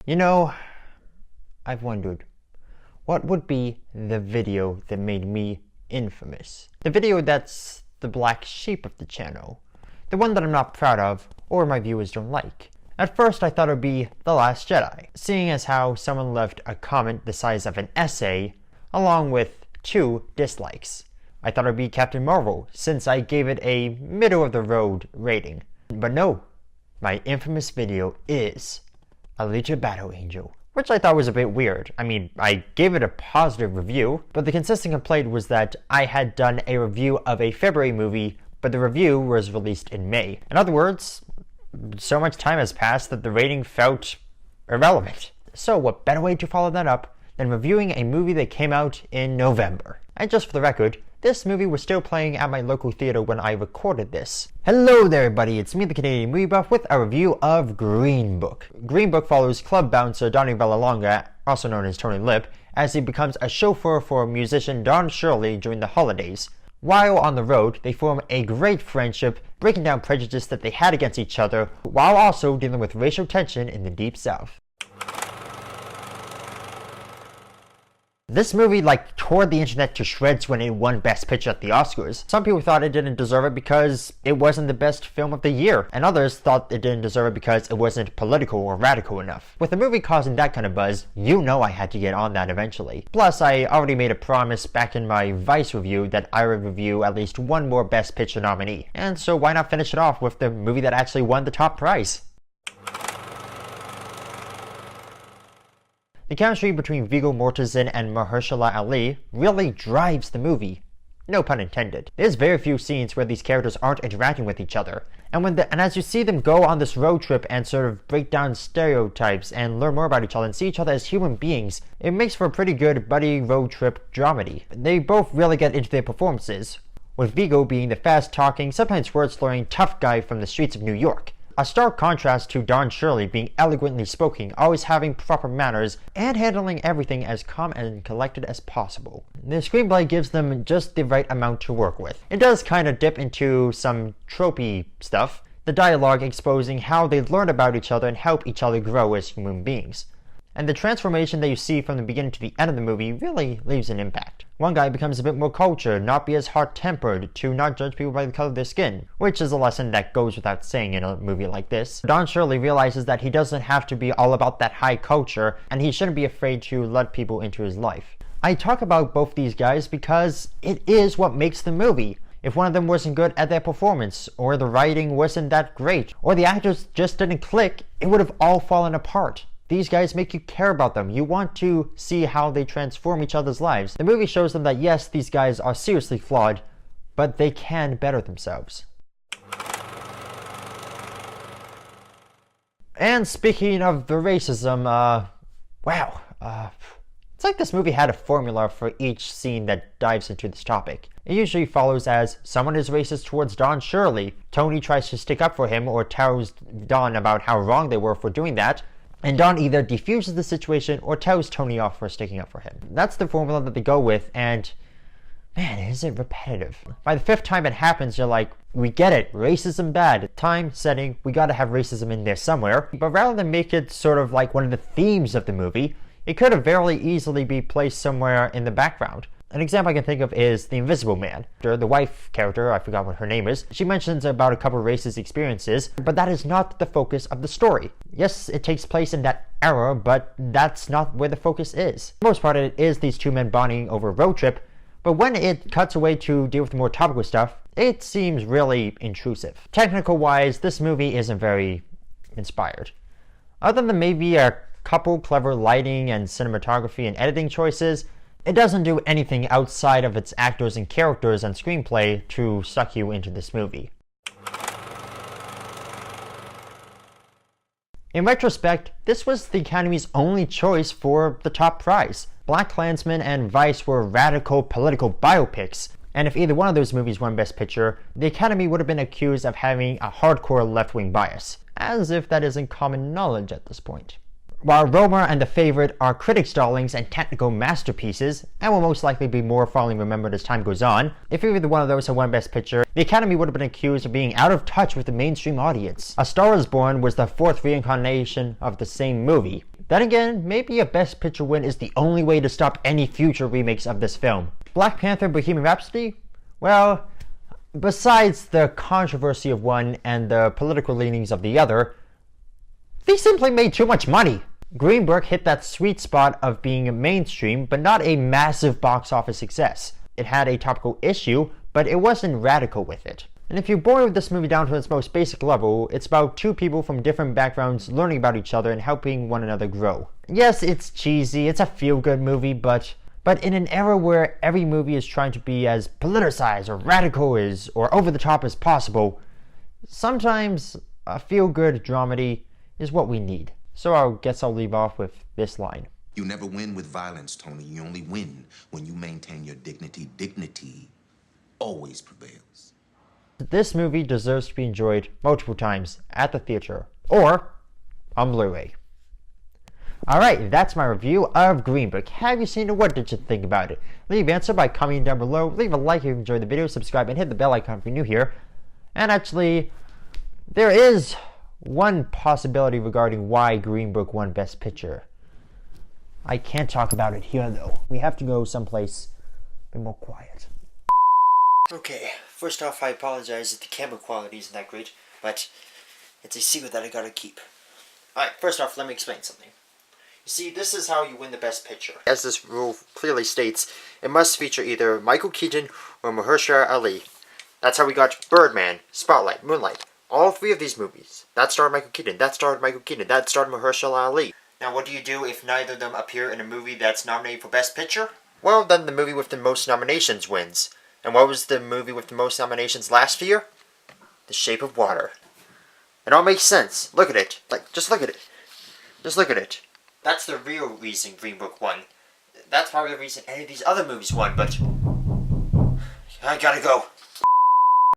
You know, I've wondered, what would be the video that made me infamous? The video that's the black sheep of the channel. The one that I'm not proud of, or my viewers don't like. At first I thought it would be The Last Jedi, seeing as how someone left a comment the size of an essay, along with 2 dislikes. I thought it would be Captain Marvel, since I gave it a middle-of-the-road rating. But no, my infamous video is Alita Battle Angel, which I thought was a bit weird. I mean, I gave it a positive review, but the consistent complaint was that I had done a review of a February movie, but the review was released in May. In other words, so much time has passed that the rating felt irrelevant. So what better way to follow that up than reviewing a movie that came out in November? And just for the record, this movie was still playing at my local theater when I recorded this. Hello there everybody, it's me the Canadian Movie Buff with a review of Green Book. Green Book follows club bouncer Donnie Bellalonga, also known as Tony Lip, as he becomes a chauffeur for musician Don Shirley during the holidays. While on the road, they form a great friendship, breaking down prejudice that they had against each other, while also dealing with racial tension in the Deep South. This movie tore the internet to shreds when it won Best Picture at the Oscars. Some people thought it didn't deserve it because it wasn't the best film of the year, and others thought it didn't deserve it because it wasn't political or radical enough. With the movie causing that kind of buzz, you know I had to get on that eventually. Plus, I already made a promise back in my Vice review that I would review at least one more Best Picture nominee. And so why not finish it off with the movie that actually won the top prize? The chemistry between Viggo Mortensen and Mahershala Ali really drives the movie. No pun intended. There's very few scenes where these characters aren't interacting with each other, and as you see them go on this road trip and sort of break down stereotypes and learn more about each other and see each other as human beings, it makes for a pretty good buddy road trip dramedy. They both really get into their performances, with Viggo being the fast-talking, sometimes word-slurring tough guy from the streets of New York. A stark contrast to Don Shirley being eloquently spoken, always having proper manners, and handling everything as calm and collected as possible. The screenplay gives them just the right amount to work with. It does kind of dip into some tropey stuff, the dialogue exposing how they learn about each other and help each other grow as human beings. And the transformation that you see from the beginning to the end of the movie really leaves an impact. One guy becomes a bit more cultured, not be as hot-tempered, to not judge people by the color of their skin, which is a lesson that goes without saying in a movie like this. Don Shirley realizes that he doesn't have to be all about that high culture, and he shouldn't be afraid to let people into his life. I talk about both these guys because it is what makes the movie. If one of them wasn't good at their performance, or the writing wasn't that great, or the actors just didn't click, it would have all fallen apart. These guys make you care about them. You want to see how they transform each other's lives. The movie shows them that yes, these guys are seriously flawed, but they can better themselves. And speaking of the racism, it's like this movie had a formula for each scene that dives into this topic. It usually follows as someone is racist towards Don Shirley. Tony tries to stick up for him or tells Don about how wrong they were for doing that, and Don either defuses the situation or tells Tony off for sticking up for him. That's the formula that they go with, and man, is it repetitive. By the 5th time it happens, you're like, we get it, racism bad. Time, setting, we gotta have racism in there somewhere. But rather than make it sort of like one of the themes of the movie, it could have very easily be placed somewhere in the background. An example I can think of is The Invisible Man. The wife character, I forgot what her name is, she mentions about a couple racist experiences, but that is not the focus of the story. Yes, it takes place in that era, but that's not where the focus is. For the most part, it is these 2 men bonding over a road trip, but when it cuts away to deal with the more topical stuff, it seems really intrusive. Technical-wise, this movie isn't very inspired. Other than maybe a couple clever lighting and cinematography and editing choices, it doesn't do anything outside of its actors and characters and screenplay to suck you into this movie. In retrospect, this was the Academy's only choice for the top prize. BlacKkKlansman and Vice were radical political biopics, and if either one of those movies won Best Picture, the Academy would have been accused of having a hardcore left-wing bias, as if that isn't common knowledge at this point. While Roma and The Favorite are critics' darlings and technical masterpieces, and will most likely be more fondly remembered as time goes on, if either one of those had won Best Picture, the Academy would have been accused of being out of touch with the mainstream audience. A Star is Born was the fourth reincarnation of the same movie. Then again, maybe a Best Picture win is the only way to stop any future remakes of this film. Black Panther Bohemian Rhapsody? Well, besides the controversy of one and the political leanings of the other, they simply made too much money. Green Book hit that sweet spot of being mainstream, but not a massive box office success. It had a topical issue, but it wasn't radical with it. And if you boil this movie down to its most basic level, it's about two people from different backgrounds learning about each other and helping one another grow. Yes, it's cheesy, it's a feel-good movie, but in an era where every movie is trying to be as politicized or radical as or over-the-top as possible, sometimes a feel-good dramedy is what we need. So I guess I'll leave off with this line. You never win with violence, Tony. You only win when you maintain your dignity. Dignity always prevails. This movie deserves to be enjoyed multiple times at the theater or on Blu-ray. Alright, that's my review of Green Book. Have you seen it? What did you think about it? Leave your answer by commenting down below. Leave a like if you enjoyed the video, subscribe, and hit the bell icon if you're new here. And actually, there is one possibility regarding why Green Book won Best Picture. I can't talk about it here though. We have to go someplace a bit more quiet. Okay, first off, I apologize if the camera quality isn't that great, but it's a secret that I gotta keep. Alright, first off, let me explain something. You see, this is how you win the Best Picture. As this rule clearly states, it must feature either Michael Keaton or Mahershala Ali. That's how we got Birdman, Spotlight, Moonlight. All three of these movies. That starred Michael Keaton, that starred Michael Keaton, that starred Mahershala Ali. Now what do you do if neither of them appear in a movie that's nominated for Best Picture? Well, then the movie with the most nominations wins. And what was the movie with the most nominations last year? The Shape of Water. It all makes sense. Look at it. Just look at it. Just look at it. That's the real reason Green Book won. That's probably the reason any of these other movies won, but I gotta go.